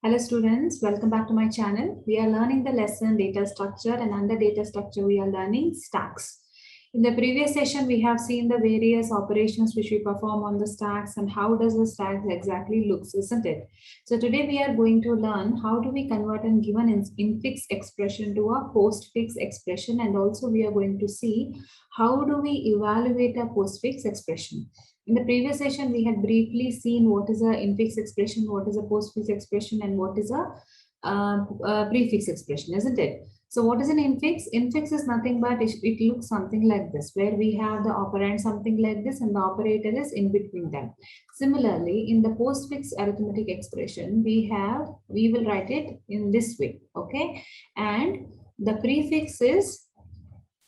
Hello students, welcome back to my channel. We are learning the lesson data structure, and under data structure we are learning stacks. In the previous session we have seen the various operations which we perform on the stacks and how does the stacks exactly looks, isn't it? So today we are going to learn how do we convert a given infix expression to a postfix expression, and also we are going to see how do we evaluate a postfix expression. In the previous session, we had briefly seen what is a infix expression, what is a postfix expression, and what is a prefix expression, isn't it? So what is an infix? Infix is nothing but it looks something like this, where we have the operand something like this and the operator is in between them. Similarly, in the postfix arithmetic expression, we will write it in this way, okay? And the prefix is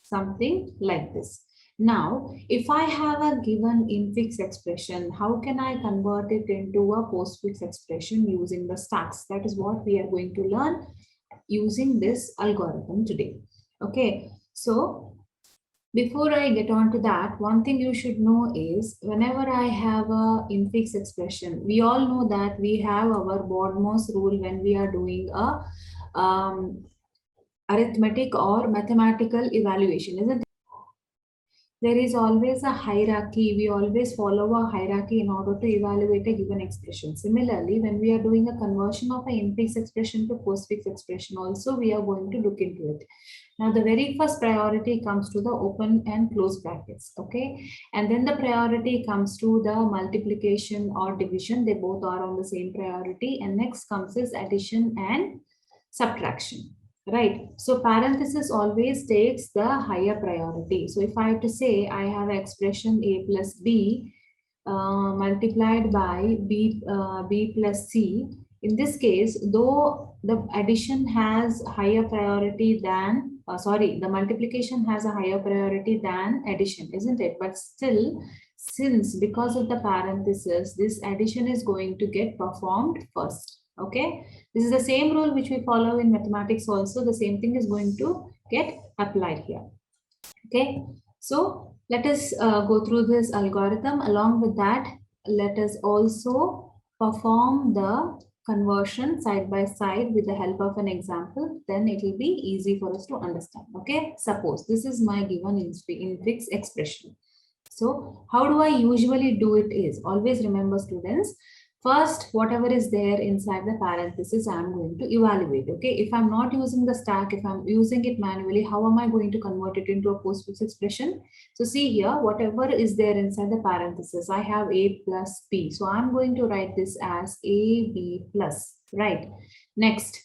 something like this. Now, if I have a given infix expression, how can I convert it into a postfix expression using the stacks? That is what we are going to learn using this algorithm today. Okay, so before I get on to that, one thing you should know is whenever I have a infix expression, we all know that we have our BODMAS rule when we are doing a arithmetic or mathematical evaluation, isn't it? There is always a hierarchy. We always follow a hierarchy in order to evaluate a given expression. Similarly, when we are doing a conversion of an infix expression to postfix expression, also we are going to look into it. Now, the very first priority comes to the open and close brackets, okay? And then the priority comes to the multiplication or division. They both are on the same priority. And next comes is addition and subtraction. Right. So parenthesis always takes the higher priority. So if I have to say I have expression a plus b multiplied by b plus c, in this case, though the addition has higher priority than, the multiplication has a higher priority than addition, isn't it? But still, since because of the parenthesis, this addition is going to get performed first. Okay. This is the same rule which we follow in mathematics also. The same thing is going to get applied here. Okay. So let us go through this algorithm. Along with that, let us also perform the conversion side by side with the help of an example. Then it will be easy for us to understand. Okay. Suppose this is my given infix expression. So how do I usually do it is, always remember students, first, whatever is there inside the parenthesis, I'm going to evaluate. Okay, if I'm not using the stack, if I'm using it manually, how am I going to convert it into a postfix expression? So see here, whatever is there inside the parenthesis, I have a plus b. So I'm going to write this as a b plus, right? Next,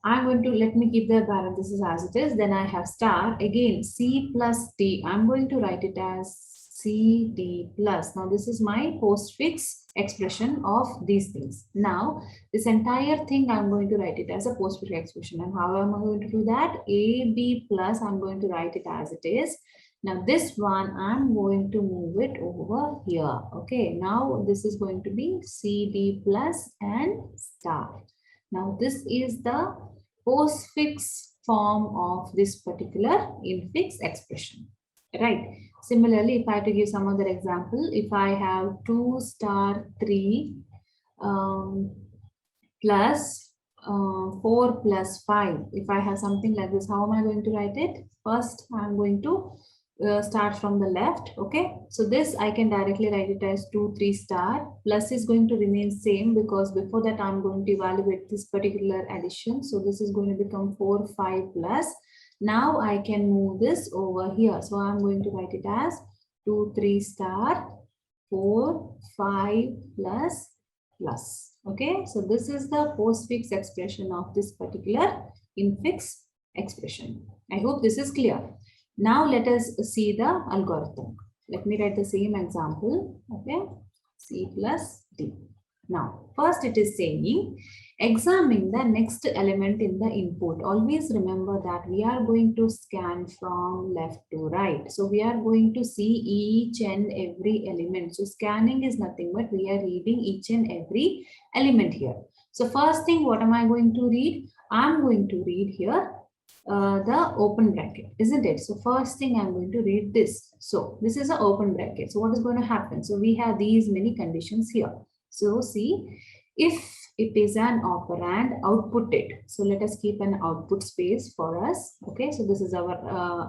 I'm going to, let me keep the parenthesis as it is. Then I have star, again, c plus d. I'm going to write it as CD plus. Now this is my postfix expression of these things. Now this entire thing I'm going to write it as a postfix expression. And how am I going to do that? AB plus, I'm going to write it as it is. Now this one, I'm going to move it over here. Okay, now this is going to be CD plus and star. Now this is the postfix form of this particular infix expression, right? Similarly, if I have to give some other example, if I have 2 star 3 plus 4 plus 5, if I have something like this, how am I going to write it? First, I'm going to start from the left. Okay, so this I can directly write it as 2 3 star. Plus is going to remain same because before that I'm going to evaluate this particular addition. So this is going to become 4 5 plus. Now I can move this over here. So I'm going to write it as 2 3 star 4 5 plus plus. Okay, so this is the postfix expression of this particular infix expression. I hope this is clear. Now let us see the algorithm. Let me write the same example. Okay, C plus D. Now, first it is saying, examine the next element in the input. Always remember that we are going to scan from left to right. So we are going to see each and every element. So scanning is nothing but we are reading each and every element here. So first thing, what am I going to read? I'm going to read here the open bracket, isn't it? So first thing I'm going to read this. So this is an open bracket. So what is going to happen? So we have these many conditions here. So see, if it is an operand, output it. So let us keep an output space for us. Okay, so this is our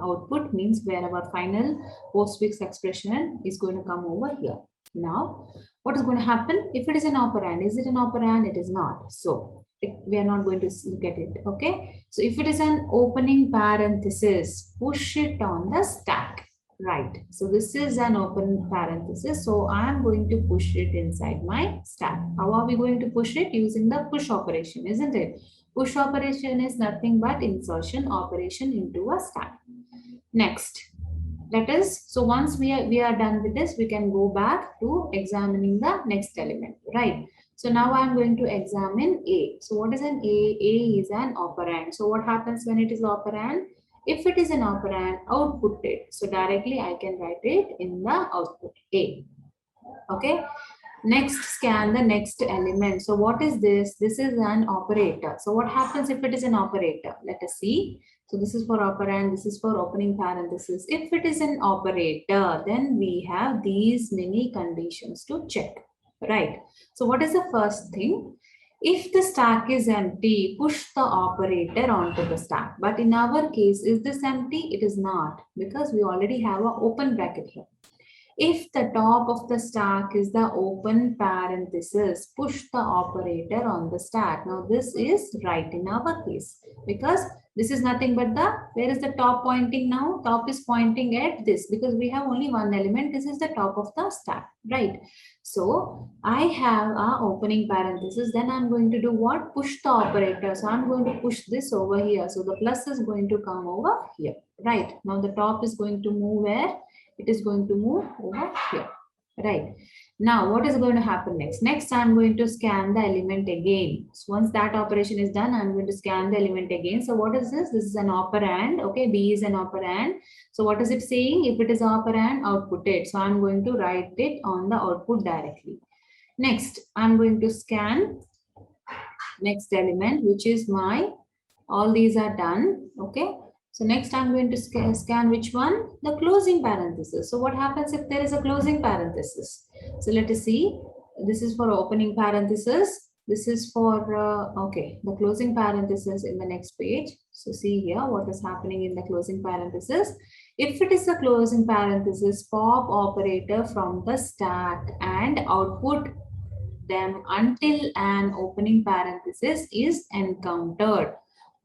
output, means where our final postfix expression is going to come over here. Now, what is going to happen? If it is an operand, is it an operand? It is not. So we are not going to look at it. Okay, so if it is an opening parenthesis, push it on the stack. Right, so this is an open parenthesis, so I am going to push it inside my stack. How are we going to push it? Using the push operation, isn't it? Push operation is nothing but insertion operation into a stack. Next, so once we are done with this, we can go back to examining the next element, right? So now I'm going to examine A. So what is an A? A is an operand. So what happens when it is operand? If it is an operand, output it. So directly I can write it in the output A. Okay. Next, scan the next element. So what is this? This is an operator. So what happens if it is an operator? Let us see. So this is for operand, this is for opening parenthesis. If it is an operator, then we have these many conditions to check, right? So what is the first thing? If the stack is empty, push the operator onto the stack. But in our case, is this empty? It is not, because we already have an open bracket here. If the top of the stack is the open parenthesis, push the operator on the stack. Now this is right in our case, because this is nothing but where is the top pointing now? Top is pointing at this, because we have only one element. This is the top of the stack, right? So I have a opening parenthesis. Then I'm going to do what? Push the operator. So I'm going to push this over here. So the plus is going to come over here, right? Now the top is going to move where? It is going to move over here, right? Now what is going to happen next? Next, I'm going to scan the element again. So once that operation is done, I'm going to scan the element again. So what is this? This is an operand. Okay, B is an operand. So what is it saying? If it is operand, output it. So I'm going to write it on the output directly. Next, I'm going to scan next element, which is all these are done. Okay. So next I'm going to scan which one? The closing parenthesis. So what happens if there is a closing parenthesis? So let us see. This is for opening parenthesis. This is for, the closing parenthesis in the next page. So see here what is happening in the closing parenthesis. If it is a closing parenthesis, pop operator from the stack and output them until an opening parenthesis is encountered.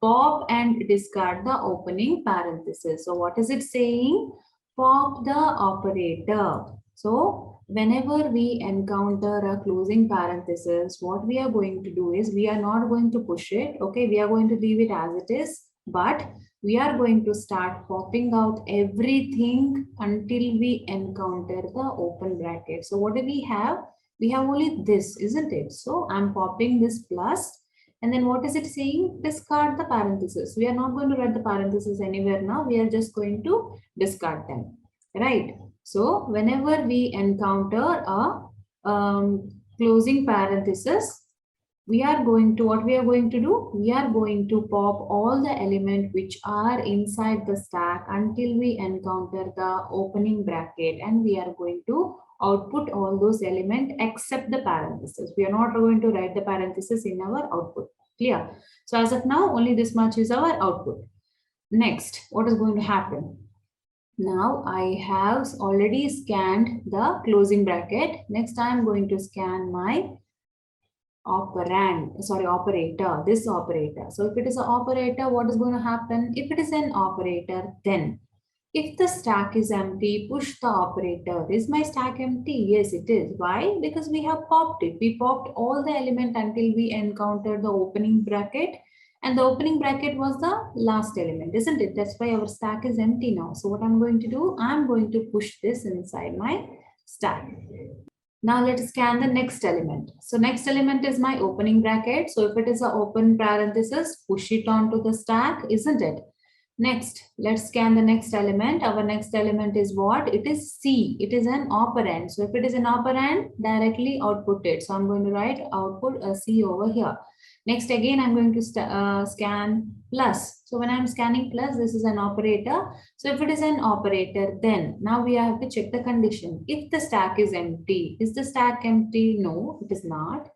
Pop and discard the opening parenthesis. So what is it saying? Pop the operator. So whenever we encounter a closing parenthesis, what we are going to do is we are not going to push it. Okay, we are going to leave it as it is, but we are going to start popping out everything until we encounter the open bracket. So what do we have? We have only this, isn't it? So I'm popping this plus. And then what is it saying? Discard the parentheses. We are not going to write the parentheses anywhere now. We are just going to discard them, right? So whenever we encounter a closing parenthesis, we are going to, what we are going to do? We are going to pop all the elements which are inside the stack until we encounter the opening bracket, and we are going to output all those elements except the parentheses. We are not going to write the parentheses in our output. Clear? So as of now, only this much is our output. Next, what is going to happen? Now I have already scanned the closing bracket. Next, I am going to scan my operator, this operator. So if it is an operator, what is going to happen? If it is an operator, then if the stack is empty, push the operator. Is my stack empty? Yes, it is. Why? Because we have popped it. We popped all the element until we encountered the opening bracket. And the opening bracket was the last element, isn't it? That's why our stack is empty now. So what I'm going to do, I'm going to push this inside my stack. Now let's scan the next element. So next element is my opening bracket. So if it is an open parenthesis, push it onto the stack, isn't it? Next, let's scan the next element. Our next element is what? It is C. It is an operand. So if it is an operand, directly output it. So I'm going to write output C over here. Next, again, I'm going to scan plus. So when I'm scanning plus, this is an operator. So if it is an operator, then now we have to check the condition. If the stack is empty, is the stack empty? No, it is not.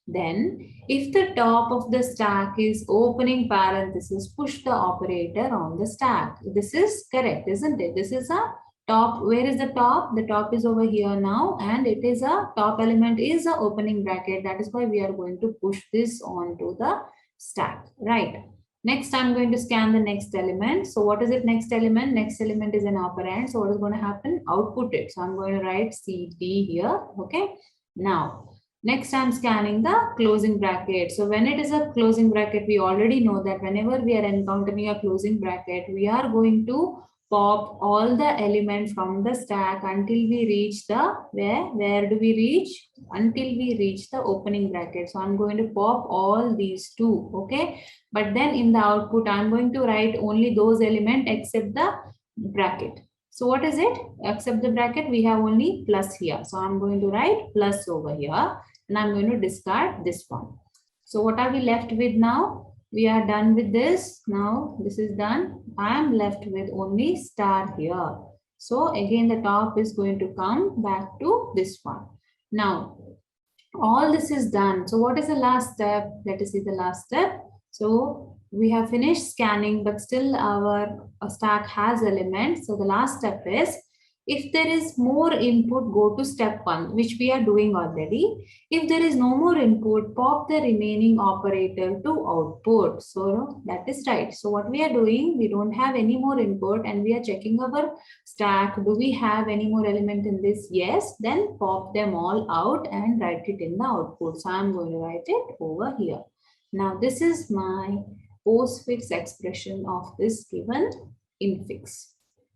Then if the top of the stack is opening parenthesis, push the operator on the stack. This is correct, isn't it? This is a top. Where is the top? The top is over here now, and it is a top element is a opening bracket. That is why we are going to push this onto the stack, right? Next, I'm going to scan the next element. So what is it? Next element? Next element is an operand. So what is going to happen? Output it. So I'm going to write CD here. Okay. Now, next I'm scanning the closing bracket. So when it is a closing bracket, we already know that whenever we are encountering a closing bracket, we are going to pop all the elements from the stack until we reach the, where do we reach? Until we reach the opening bracket. So I'm going to pop all these two, okay? But then in the output, I'm going to write only those elements except the bracket. So what is it? Except the bracket, we have only plus here. So I'm going to write plus over here, and I'm going to discard this one. So what are we left with now? We are done with this. Now this is done. I am left with only star here. So again, the top is going to come back to this one. Now, all this is done. So what is the last step? Let us see the last step. So we have finished scanning, but still our stack has elements. So the last step is, if there is more input, go to step 1, which we are doing already. If there is no more input, pop the remaining operator to output. So that is right. So what we are doing, we don't have any more input and we are checking our stack. Do we have any more element in this? Yes. Then pop them all out and write it in the output. So I'm going to write it over here. Now this is my postfix expression of this given infix,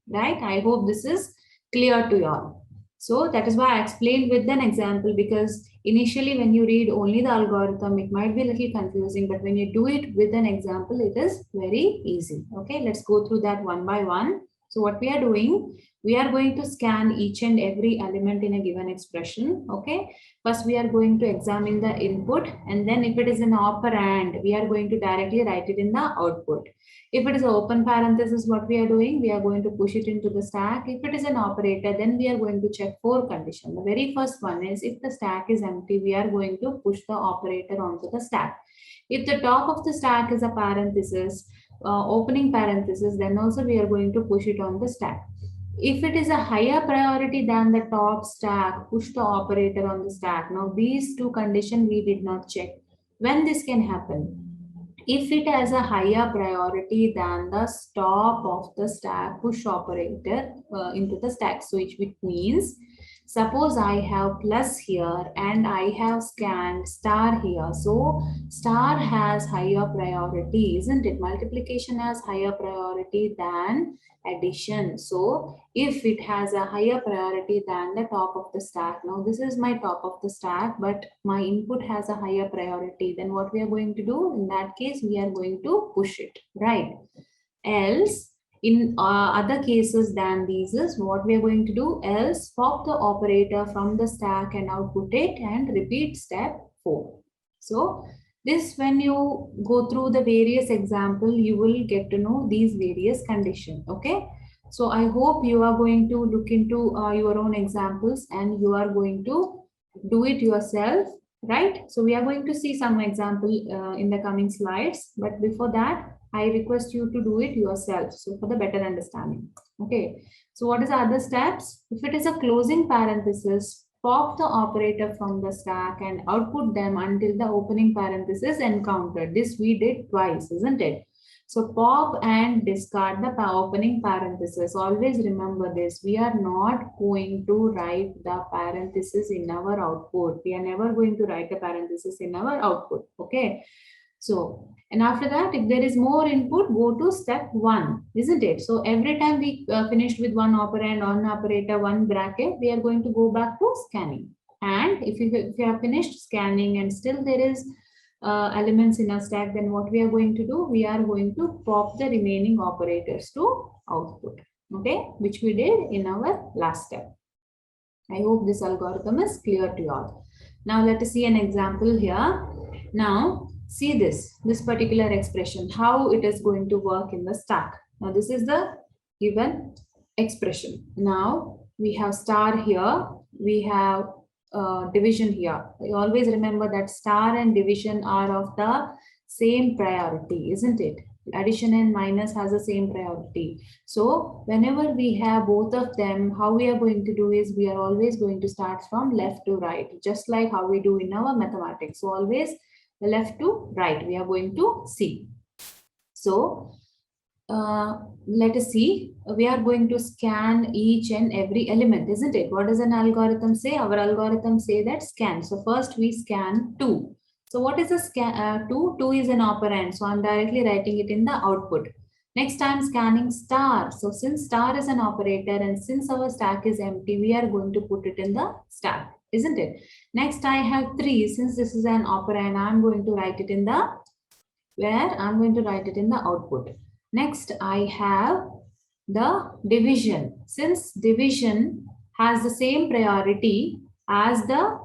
right? I hope this is clear to you all. So that is why I explained with an example, because initially when you read only the algorithm, it might be a little confusing, but when you do it with an example, it is very easy. Okay, let's go through that one by one. So what we are doing, we are going to scan each and every element in a given expression. Okay, first we are going to examine the input, and then if it is an operand, we are going to directly write it in the output. If it is an open parenthesis, what we are doing, we are going to push it into the stack. If it is an operator, then we are going to check 4 conditions. The very first one is, if the stack is empty, we are going to push the operator onto the stack. If the top of the stack is a parenthesis, opening parenthesis, then also we are going to push it on the stack. If it is a higher priority than the top stack, push the operator on the stack. Now these 2 conditions we did not check. When this can happen? If it has a higher priority than the top of the stack, push operator into the stack switch, which means, suppose I have plus here and I have scanned star here. So star has higher priority, isn't it? Multiplication has higher priority than addition. So if it has a higher priority than the top of the stack, now this is my top of the stack, but my input has a higher priority, then what we are going to do in that case, we are going to push it, right? Else, in other cases than these, is what we are going to do, else pop the operator from the stack and output it and repeat step 4. So this, when you go through the various example, you will get to know these various conditions. Okay, so I hope you are going to look into your own examples and you are going to do it yourself, right? So we are going to see some example in the coming slides, but before that I request you to do it yourself, so for the better understanding. Okay, so what is the other steps? If it is a closing parenthesis, pop the operator from the stack and output them until the opening parenthesis encountered. This we did twice, isn't it? So pop and discard the opening parenthesis. Always remember this. We are not going to write the parenthesis in our output. We are never going to write the parenthesis in our output. Okay. So, and after that, if there is more input, go to step 1, isn't it? So every time we finished with one operand, one operator, one bracket, we are going to go back to scanning. And if you have finished scanning and still there is elements in a stack, then what we are going to do, we are going to pop the remaining operators to output, okay, which we did in our last step. I hope this algorithm is clear to you all. Now let us see an example here. Now see this particular expression, how it is going to work in the stack. Now this is the given expression. Now we have star here, we have division here. You always remember that star and division are of the same priority, isn't it? Addition and minus has the same priority. So whenever we have both of them, how we are going to do is we are always going to start from left to right, just like how we do in our mathematics. So always left to right, we are going to see. So let us see, we are going to scan each and every element, isn't it? What does an algorithm say? Our algorithm say that scan. So first we scan 2. So what is a scan? 2? 2 is an operand. So I'm directly writing it in the output. Next I'm scanning star. So since star is an operator and since our stack is empty, we are going to put it in the stack, isn't it? Next I have 3. Since this is an operand, I'm going to write it in the I'm going to write it in the output. Next, I have the division. Since division has the same priority as the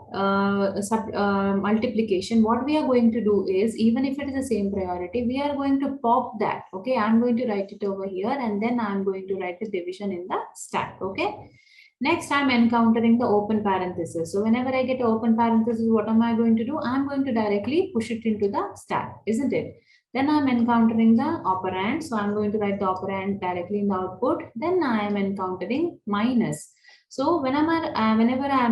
multiplication, what we are going to do is, even if it is the same priority, we are going to pop that. Okay, I'm going to write it over here and then I'm going to write the division in the stack. Okay. Next, I'm encountering the open parenthesis. So whenever I get open parenthesis, what am I going to do? I'm going to directly push it into the stack, isn't it? Then I'm encountering the operand. So I'm going to write the operand directly in the output. Then I am encountering minus. So whenever I am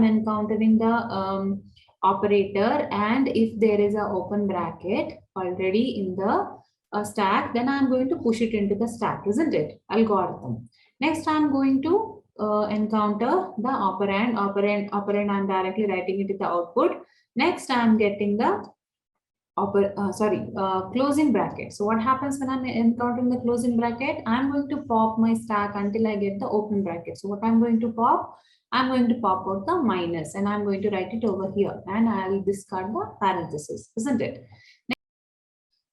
encountering the operator and if there is an open bracket already in the stack, then I'm going to push it into the stack, isn't it? Algorithm. Next, I'm going to encounter the operand, I'm directly writing it in the output. Next, I'm getting the closing bracket. So what happens when I'm encountering the closing bracket? I'm going to pop my stack until I get the open bracket. So what I'm going to pop? I'm going to pop out the minus and I'm going to write it over here and I'll discard the parenthesis, isn't it?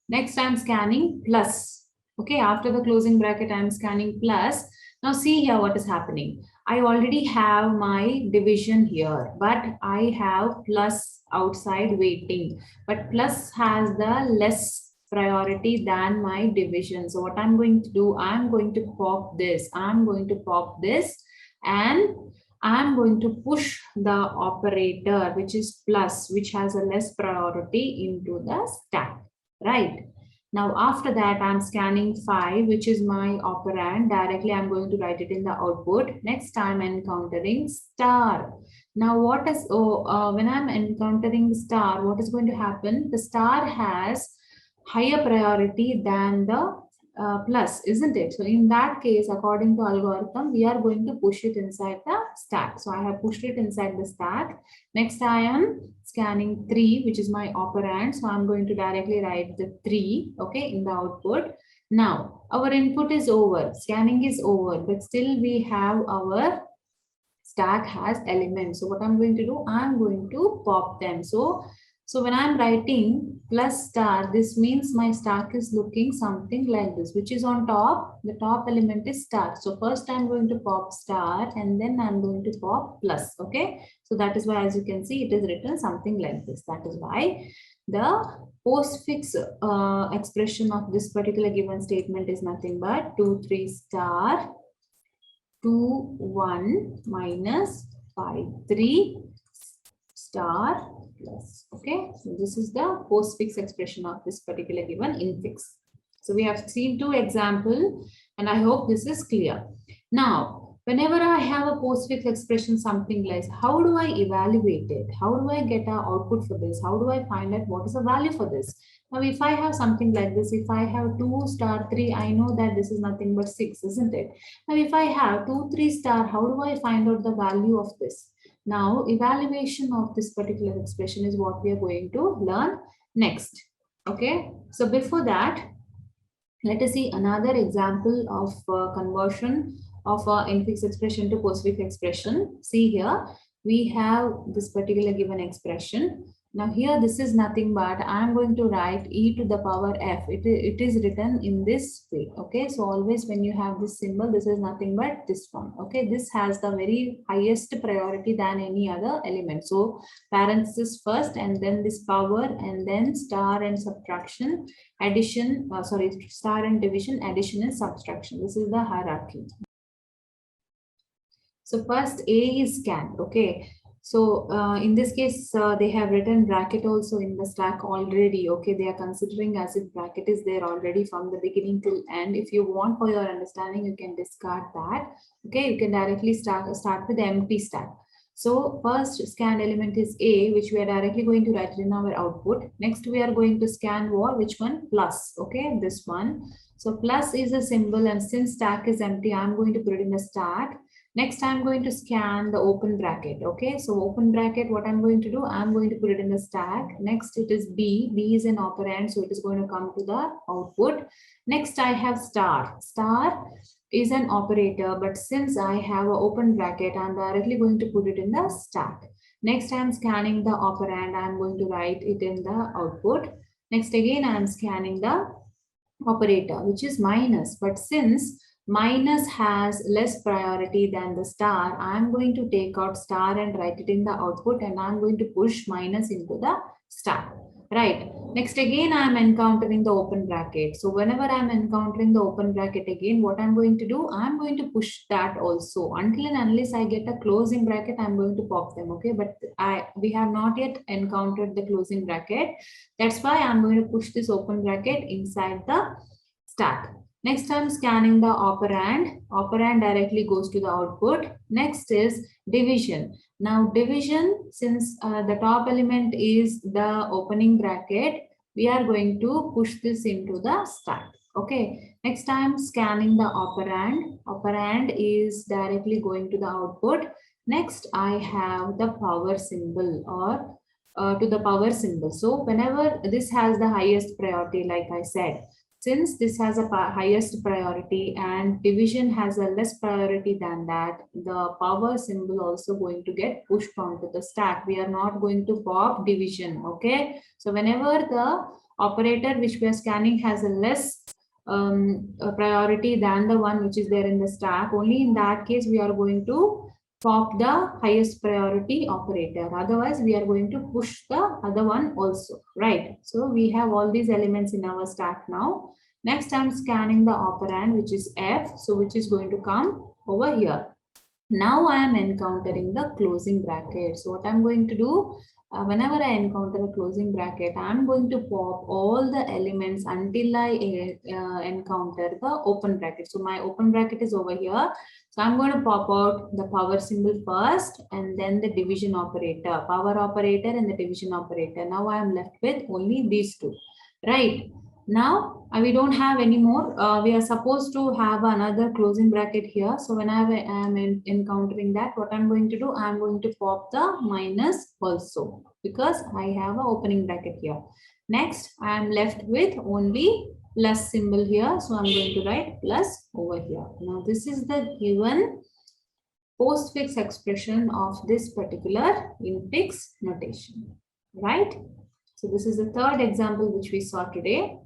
Next, I'm scanning plus. Okay, after the closing bracket, I'm scanning plus. Now see here what is happening. I already have my division here, but I have plus outside waiting. But plus has the less priority than my division. So what I'm going to do, I'm going to pop this. I'm going to pop this and I'm going to push the operator, which is plus, which has a less priority into the stack, right? Now, after that, I'm scanning 5, which is my operand. Directly, I'm going to write it in the output. Next, I'm encountering star. Now, when I'm encountering star, what is going to happen? The star has higher priority than the plus, isn't it? So in that case, according to algorithm, we are going to push it inside the stack. So I have pushed it inside the stack. Next, I am scanning 3, which is my operand. So I'm going to directly write the 3, okay, in the output. Now, our input is over, scanning is over, but still we have our stack has elements. So what I'm going to do, I'm going to pop them. So when I'm writing plus star, this means my stack is looking something like this, which is on top. The top element is star. So first I'm going to pop star and then I'm going to pop plus. Okay. So that is why, as you can see, it is written something like this. That is why the postfix expression of this particular given statement is nothing but 2, 3 star 2, 1 minus 5, 3 star plus. Okay, so this is the postfix expression of this particular given infix. So we have seen 2 examples and I hope this is clear. Now, whenever I have a postfix expression something like, how do I evaluate it? How do I get an output for this? How do I find out what is the value for this? Now, if I have something like this, if I have 2 star 3, I know that this is nothing but 6, isn't it? Now, if I have 2, 3 star, how do I find out the value of this? Now, evaluation of this particular expression is what we are going to learn next. Okay, so before that, let us see another example of conversion of infix expression to postfix expression. See here, we have this particular given expression. Now here, this is nothing but I am going to write e to the power f. It is written in this way. Okay, so always when you have this symbol, this is nothing but this one. Okay, this has the very highest priority than any other element. So parenthesis first and then this power and then star and subtraction, addition, star and division, addition and subtraction. This is the hierarchy. So first A is scanned. Okay. So in this case, they have written bracket also in the stack already. Okay, they are considering as if bracket is there already from the beginning till end. If you want for your understanding, you can discard that. Okay, you can directly start with the empty stack. So first scanned element is A, which we are directly going to write in our output. Next, we are going to scan which one? Plus. Okay, this one. So plus is a symbol, and since stack is empty, I'm going to put it in the stack. Next, I'm going to scan the open bracket. Okay, so open bracket, what I'm going to do, I'm going to put it in the stack. Next, it is B. B is an operand, so it is going to come to the output. Next, I have star. Star is an operator, but since I have an open bracket, I'm directly going to put it in the stack. Next, I'm scanning the operand. I'm going to write it in the output. Next, again, I'm scanning the operator, which is minus. But since minus has less priority than the star, I'm going to take out star and write it in the output, and I'm going to push minus into the star. Right. Next, again, I'm encountering the open bracket. So whenever I'm encountering the open bracket again, what I'm going to do, I'm going to push that also. Until and unless I get a closing bracket, I'm going to pop them. Okay. But we have not yet encountered the closing bracket. That's why I'm going to push this open bracket inside the stack. Next, I'm scanning the operand. Operand directly goes to the output. Next is division. Now division, since the top element is the opening bracket, we are going to push this into the stack. Okay. Next, I'm scanning the operand. Operand is directly going to the output. Next, I have the power symbol or to the power symbol. So whenever this has the highest priority, like I said, since this has a highest priority and division has a less priority than that, the power symbol also going to get pushed onto the stack. We are not going to pop division. Okay. So whenever the operator which we are scanning has a less priority than the one which is there in the stack, only in that case we are going to pop the highest priority operator. Otherwise, we are going to push the other one also, right? So we have all these elements in our stack now. Next, I'm scanning the operand, which is F, so which is going to come over here. Now I am encountering the closing bracket. So what I'm going to do, whenever I encounter a closing bracket, I'm going to pop all the elements until I encounter the open bracket. So my open bracket is over here. So I'm going to pop out the power symbol first and then the division operator, power operator and the division operator. Now I am left with only these two, right? Now we don't have any more. We are supposed to have another closing bracket here. So whenever I am encountering that, what I'm going to do, I'm going to pop the minus also because I have an opening bracket here. Next, I am left with only plus symbol here. So I'm going to write plus over here. Now this is the given postfix expression of this particular infix notation, right? So this is the third example which we saw today.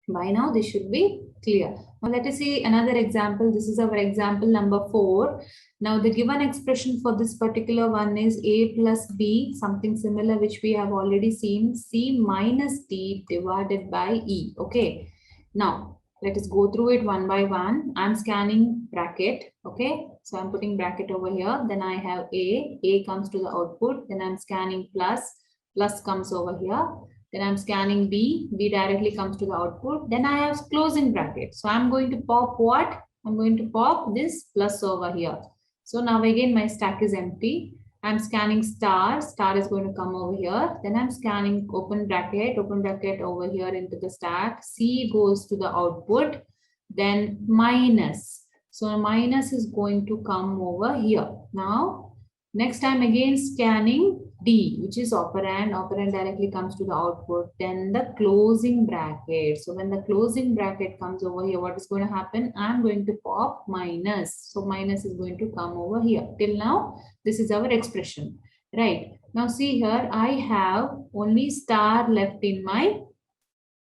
By now, this should be clear. Now, let us see another example. This is our example number 4. Now, the given expression for this particular one is A plus B, something similar which we have already seen, C minus D divided by E. Okay. Now, let us go through it one by one. I'm scanning bracket. Okay. So, I'm putting bracket over here. Then I have A comes to the output. Then I'm scanning plus comes over here. Then I'm scanning B directly comes to the output. Then I have closing bracket. So I'm going to pop what? I'm going to pop this plus over here. So now again, my stack is empty. I'm scanning star is going to come over here. Then I'm scanning open bracket over here into the stack. C goes to the output. Then minus. So minus is going to come over here. Now, next I'm again scanning D, which is operand. Operand directly comes to the output. Then the closing bracket. So when the closing bracket comes over here, what is going to happen? I'm going to pop minus. So minus is going to come over here. Till now, this is our expression. Right. Now see here, I have only star left in my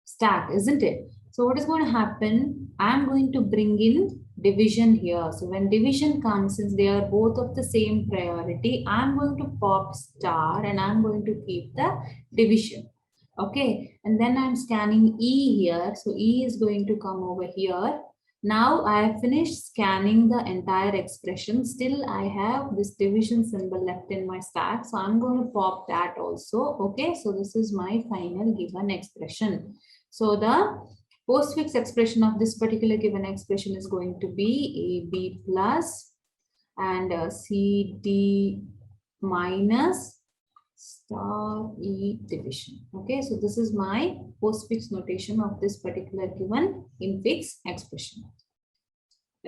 stack, isn't it? So what is going to happen? I'm going to bring in division here. So when division comes, since they are both of the same priority, I'm going to pop star and I'm going to keep the division. Okay. And then I'm scanning E here. So E is going to come over here. Now I have finished scanning the entire expression. Still I have this division symbol left in my stack. So I'm going to pop that also. Okay, so this is my final given expression. So the postfix expression of this particular given expression is going to be AB plus and CD minus star E division. Okay, so this is my postfix notation of this particular given infix expression.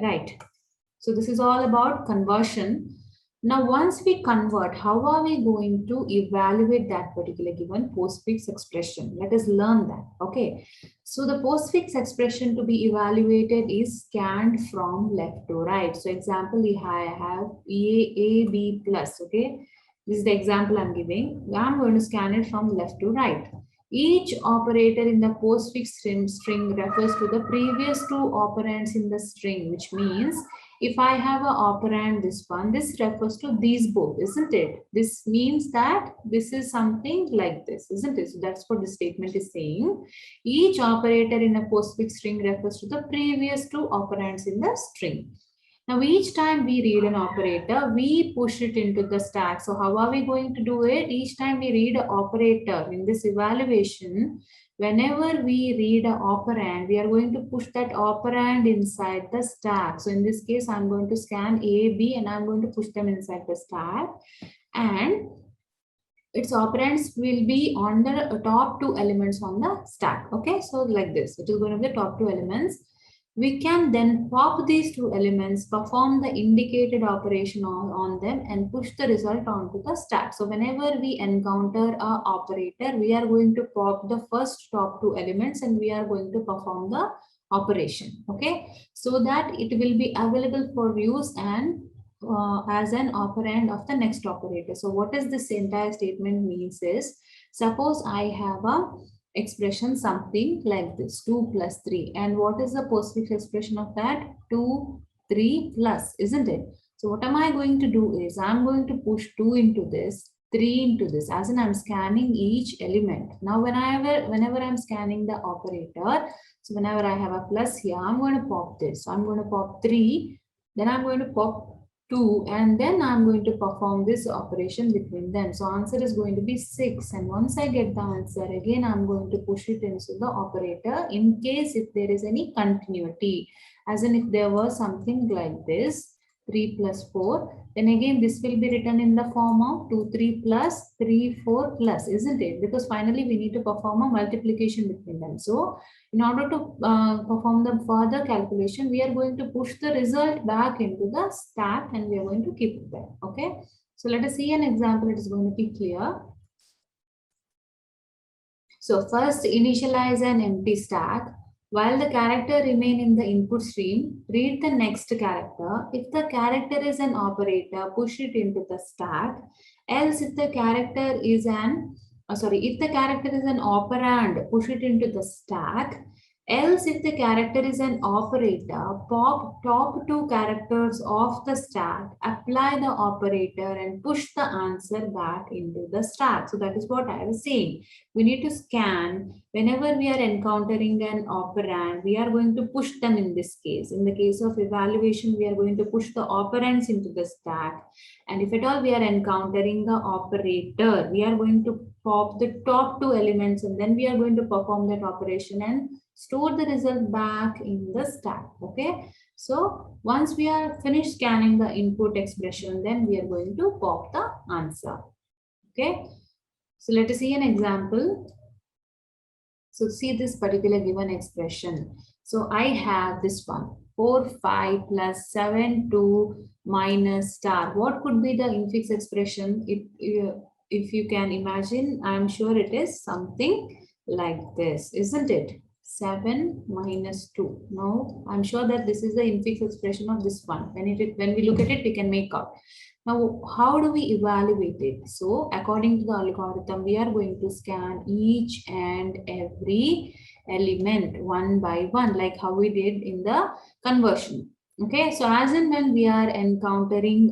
Right. So this is all about conversion. Now, once we convert, how are we going to evaluate that particular given postfix expression? Let us learn that. Okay. So the postfix expression to be evaluated is scanned from left to right. So example, I have A, B plus. Okay. This is the example I'm giving. I'm going to scan it from left to right. Each operator in the postfix string refers to the previous two operands in the string, which means if I have an operand, this refers to these both, isn't it? This means that this is something like this, isn't it? So that's what the statement is saying. Each operator in a postfix string refers to the previous two operands in the string. Now, each time we read an operator, we push it into the stack. So how are we going to do it? Each time we read an operator in this evaluation, whenever we read an operand, we are going to push that operand inside the stack. So in this case, I'm going to scan A, B, and I'm going to push them inside the stack. And its operands will be on the top two elements on the stack. Okay, so like this, it is going to be the top two elements. We can then pop these two elements, perform the indicated operation on them, and push the result onto the stack. So whenever we encounter a operator, we are going to pop the first top two elements and we are going to perform the operation. Okay, so that it will be available for use and as an operand of the next operator. So what is this entire statement means is, suppose I have a expression something like this, 2 plus 3, and what is the postfix expression of that? 2, 3 plus, isn't it? So what am I going to do is, I'm going to push 2 into this, 3 into this, as in I'm scanning each element. Now whenever I'm scanning the operator, so whenever I have a plus here, I'm going to pop this. So I'm going to pop 3, then I'm going to pop 2, and then I'm going to perform this operation between them. So answer is going to be 6, and once I get the answer, again I'm going to push it into the operator in case if there is any continuity, as in if there was something like this, 3 plus 4, then again this will be written in the form of 2, 3 plus 3, 4 plus, isn't it? Because finally we need to perform a multiplication between them. So in order to perform the further calculation, we are going to push the result back into the stack and we are going to keep it there. Okay. So let us see an example. It is going to be clear. So first initialize an empty stack. While the character remain in the input stream, read the next character. If the character is an operator, push it into the stack. Else if the character is if the character is an operand, push it into the stack. Else, if the character is an operator, pop top two characters of the stack, apply the operator and push the answer back into the stack. So that is what I was saying. We need to scan whenever we are encountering an operand, we are going to push them in this case. In the case of evaluation, we are going to push the operands into the stack. And if at all we are encountering the operator, we are going to pop the top two elements and then we are going to perform that operation and store the result back in the stack. Okay. So once we are finished scanning the input expression, then we are going to pop the answer. Okay. So let us see an example. So see this particular given expression. So I have this one, 4, 5 plus 7, 2 minus star. What could be the infix expression? If you can imagine, I'm sure it is something like this, isn't it? 7 minus 2. No, I'm sure that this is the infix expression of this one. When we look at it, we can make out. Now, how do we evaluate it? So, according to the algorithm, we are going to scan each and every element one by one, like how we did in the conversion. Okay, so as and when we are encountering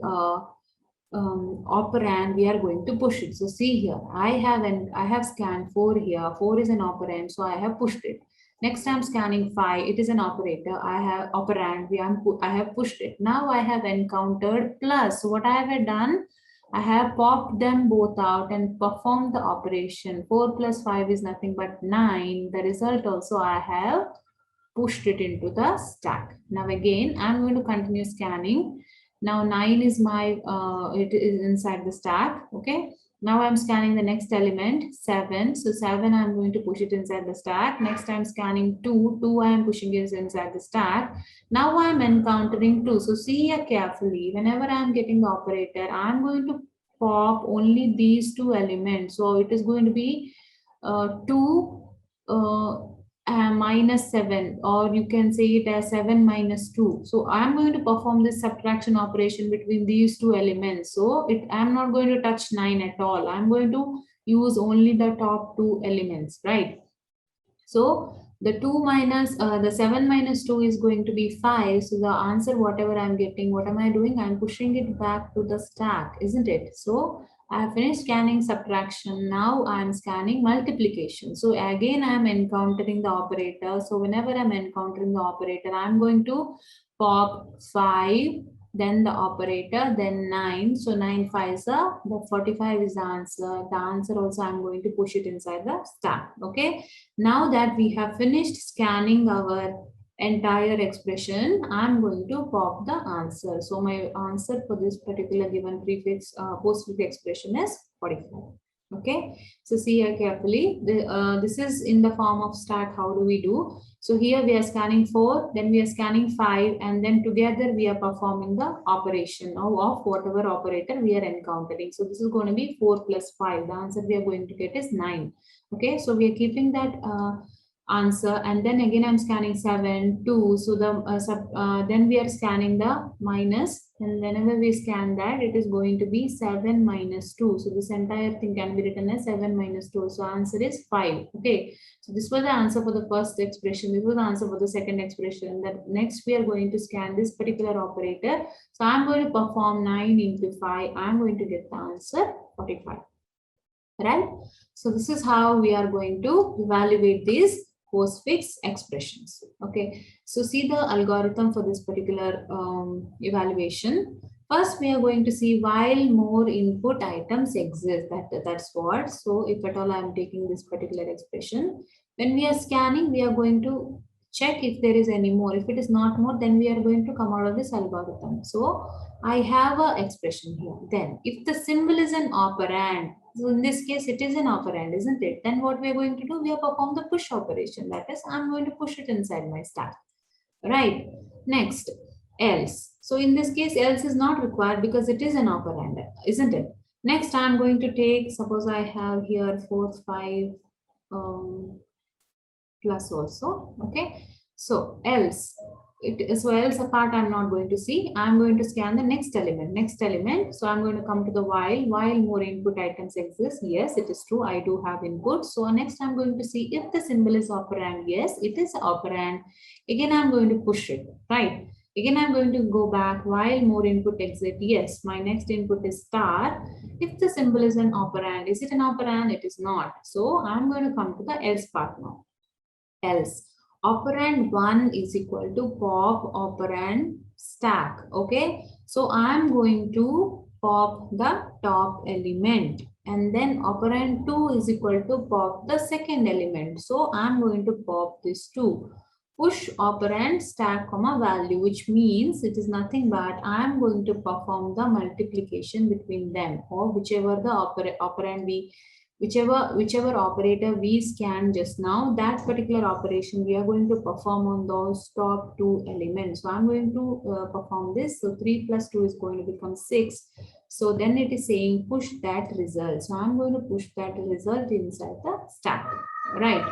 operand, we are going to push it. So see here, I have scanned 4 here. 4 is an operand, so I have pushed it. Next I'm scanning 5. It is an operator. I have operand. I have pushed it. Now I have encountered plus. So what I have done, I have popped them both out and performed the operation. 4 plus 5 is nothing but 9. The result also I have pushed it into the stack. Now again, I'm going to continue scanning. Now 9 is it is inside the stack. Okay. Now I'm scanning the next element, 7. So 7, I'm going to push it inside the stack. Next I'm scanning 2. 2, I'm pushing it inside the stack. Now I'm encountering 2. So see here carefully. Whenever I'm getting the operator, I'm going to pop only these 2 elements. So it is going to be 2 minus 7, or you can say it as 7 minus 2. So I'm going to perform this subtraction operation between these 2 elements. So I'm not going to touch 9 at all. I'm going to use only the top 2 elements, right? So the 7 minus 2 is going to be 5. So the answer, whatever I'm getting, what am I doing? I'm pushing it back to the stack, isn't it? So I have finished scanning subtraction. Now I'm scanning multiplication. So again, I'm encountering the operator. So whenever I'm encountering the operator, I'm going to pop 5, then the operator, then 9. So 9 5s are, the 45 is the answer. The answer also I'm going to push it inside the stack. Okay. Now that we have finished scanning our entire expression, I'm going to pop the answer. So my answer for this particular given prefix postfix expression is 45. Okay, so see here carefully. This is in the form of stack. How do we do? So here we are scanning 4, then we are scanning 5, and then together we are performing the operation of whatever operator we are encountering. So this is going to be 4 plus 5. The answer we are going to get is 9. Okay, so we are keeping that answer, and then again I'm scanning 7, 2. So then we are scanning the minus, and whenever we scan that, it is going to be 7 minus 2. So this entire thing can be written as 7 minus 2. So answer is 5. Okay, so this was the answer for the first expression. This was the answer for the second expression. That next we are going to scan this particular operator. So I'm going to perform 9 into 5. I'm going to get the answer 45. Right? So this is how we are going to evaluate these postfix expressions. Okay, so see the algorithm for this particular evaluation. First, we are going to see while more input items exist. That's what. So if at all I am taking this particular expression, when we are scanning, we are going to check if there is any more. If it is not more, then we are going to come out of this algorithm. So I have an expression here. Then if the symbol is an operand, so in this case, it is an operand, isn't it? Then what we are going to do, we are perform the push operation. That is, I'm going to push it inside my stack. Right. Next, else. So in this case, else is not required because it is an operand, isn't it? Next, I'm going to take, suppose I have here 4, 5 plus also. Okay. So else. So else apart I'm not going to see. I'm going to scan the next element. So I'm going to come to the while more input items exist. Yes, it is true. I do have input. So next I'm going to see if the symbol is operand. Yes, it is operand. Again, I'm going to push it, right? Again, I'm going to go back while more input exist. Yes, my next input is star. If the symbol is an operand, is it an operand? It is not. So I'm going to come to the else part now. Else. Operand 1 is equal to pop operand stack. Okay, so I'm going to pop the top element, and then operand 2 is equal to pop the second element. So I'm going to pop this 2. Push operand stack comma value, which means it is nothing but I'm going to perform the multiplication between them, or whichever the operand we whichever operator we scanned just now, that particular operation we are going to perform on those top 2 elements. So I'm going to perform this. So 3 plus 2 is going to become 6. So then it is saying push that result. So I'm going to push that result inside the stack. Right.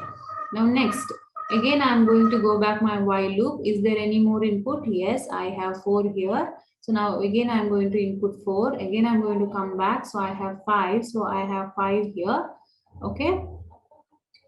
Now next, again I'm going to go back my while loop. Is there any more input? Yes, I have 4 here. So now again, I'm going to input 4. Again, I'm going to come back. So I have 5. So I have 5 here. Okay.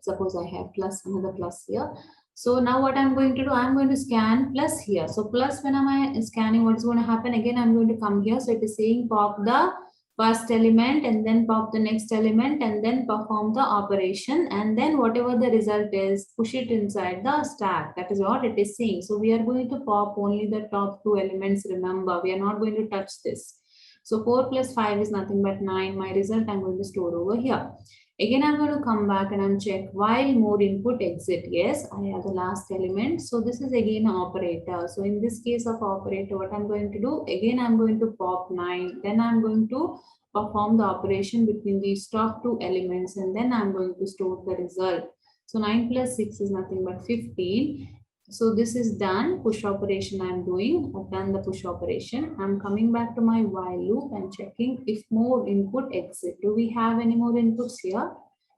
Suppose I have another plus here. So now what I'm going to do, I'm going to scan plus here. So plus when am I scanning, what's going to happen? Again, I'm going to come here. So it is saying pop the first element and then pop the next element and then perform the operation, and then whatever the result is, push it inside the stack. That is what it is saying. So we are going to pop only the top two elements. Remember, we are not going to touch this. So 4 plus 5 is nothing but 9. My result I'm going to store over here. Again, I'm going to come back and I'm check while mode input exit. Yes, I have the last element. So this is again an operator. So in this case of operator, what I'm going to do, again, I'm going to pop 9. Then I'm going to perform the operation between these top two elements, and then I'm going to store the result. So 9 plus 6 is nothing but 15. So this is done. Push operation I'm doing. I've done the push operation. I'm coming back to my while loop and checking if more input exit. Do we have any more inputs here?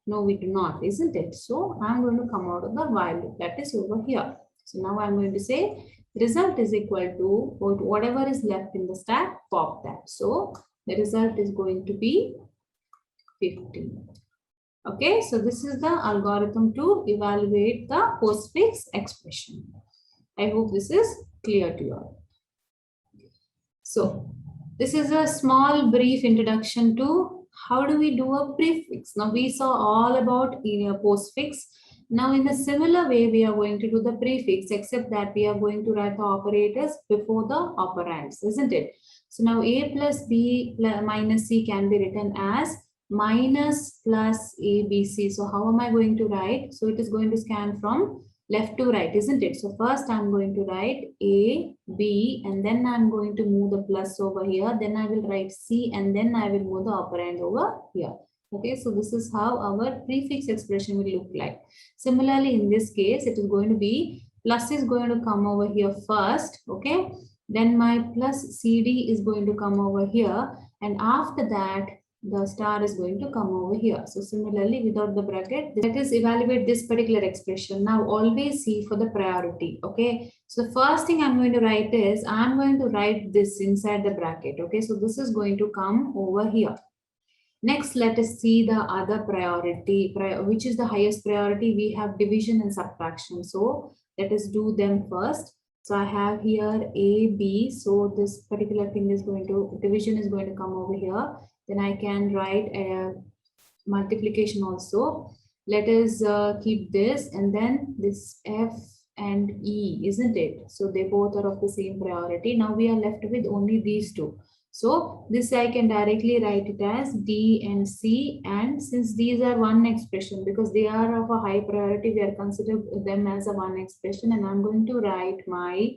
No, we do not, isn't it? So I'm going to come out of the while loop. That is over here. So now I'm going to say result is equal to whatever is left in the stack, pop that. So the result is going to be 15. Okay, so this is the algorithm to evaluate the postfix expression. I hope this is clear to you all. So this is a small brief introduction to how do we do a prefix. Now we saw all about postfix. Now in a similar way, we are going to do the prefix, except that we are going to write the operators before the operands, isn't it? So now a plus b minus c can be written as minus plus ABC. So how am I going to write? So it is going to scan from left to right, isn't it? So first I'm going to write A, B, and then I'm going to move the plus over here. Then I will write C, and then I will move the operand over here. Okay, so this is how our prefix expression will look like. Similarly, in this case, it is going to be plus is going to come over here first. Okay, then my plus CD is going to come over here, and after that, the star is going to come over here. So similarly, without the bracket, let us evaluate this particular expression. Now always see for the priority. Okay, so the first thing I'm going to write is I'm going to write this inside the bracket. Okay, so this is going to come over here. Next, let us see the other priority, which is the highest priority. We have division and subtraction. So let us do them first. So I have here A, B. So this particular thing is going to, division is going to come over here. Then I can write a multiplication also. Let us keep this, and then this F and E, isn't it? So they both are of the same priority. Now we are left with only these two. So this I can directly write it as D and C, and since these are one expression, because they are of a high priority, we are considering them as a one expression, and I'm going to write my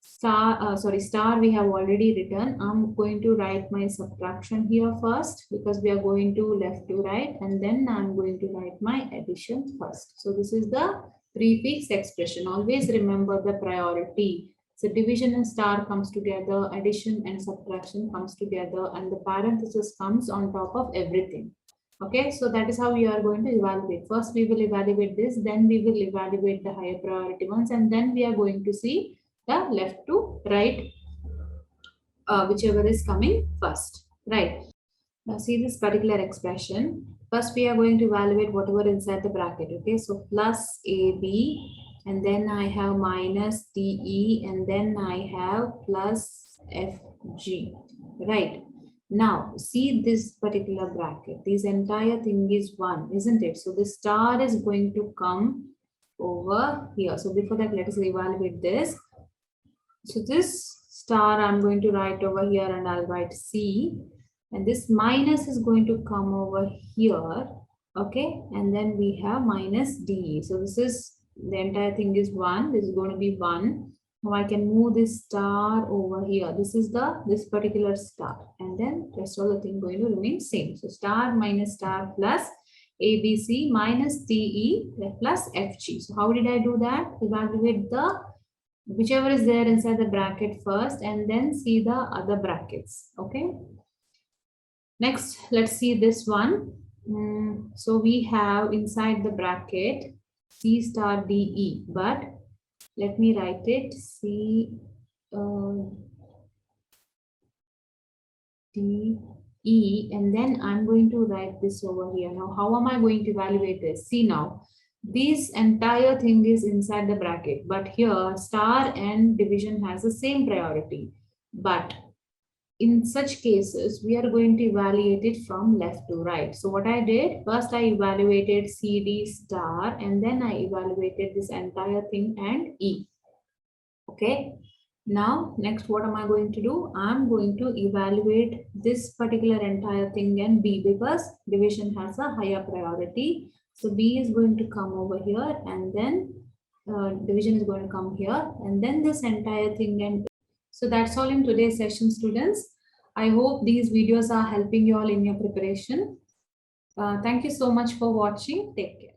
star we have already written. I'm going to write my subtraction here first, because we are going to left to right, and then I'm going to write my addition first. So this is the prefix expression. Always remember the priority. So division and star comes together, addition and subtraction comes together, and the parenthesis comes on top of everything. Okay, so that is how we are going to evaluate. First we will evaluate this, then we will evaluate the higher priority ones, and then we are going to see the left to right, whichever is coming first, right? Now see this particular expression. First we are going to evaluate whatever inside the bracket. Okay, so plus AB, and then I have minus DE, and then I have plus FG, right? Now see this particular bracket. This entire thing is 1, isn't it? So the star is going to come over here. So before that, let us evaluate this. So this star I'm going to write over here, and I'll write C, and this minus is going to come over here. Okay, and then we have minus D. So this is, the entire thing is 1. This is going to be 1. Now I can move this star over here. This is this particular star, and then rest of the thing going to remain same. So star minus star plus ABC minus DE plus FG. So how did I do that? Evaluate the whichever is there inside the bracket first, and then see the other brackets. Okay, next let's see this one. So we have inside the bracket C star DE, but let me write it C DE, and then I'm going to write this over here. Now how am I going to evaluate this? See, now this entire thing is inside the bracket, but here star and division has the same priority. But in such cases, we are going to evaluate it from left to right. So what I did, first I evaluated CD star and then I evaluated this entire thing and E. Okay. Now, next, what am I going to do? I'm going to evaluate this particular entire thing and B because division has a higher priority. So B is going to come over here and then division is going to come here and then this entire thing. And so that's all in today's session, students. I hope these videos are helping you all in your preparation. Thank you so much for watching. Take care.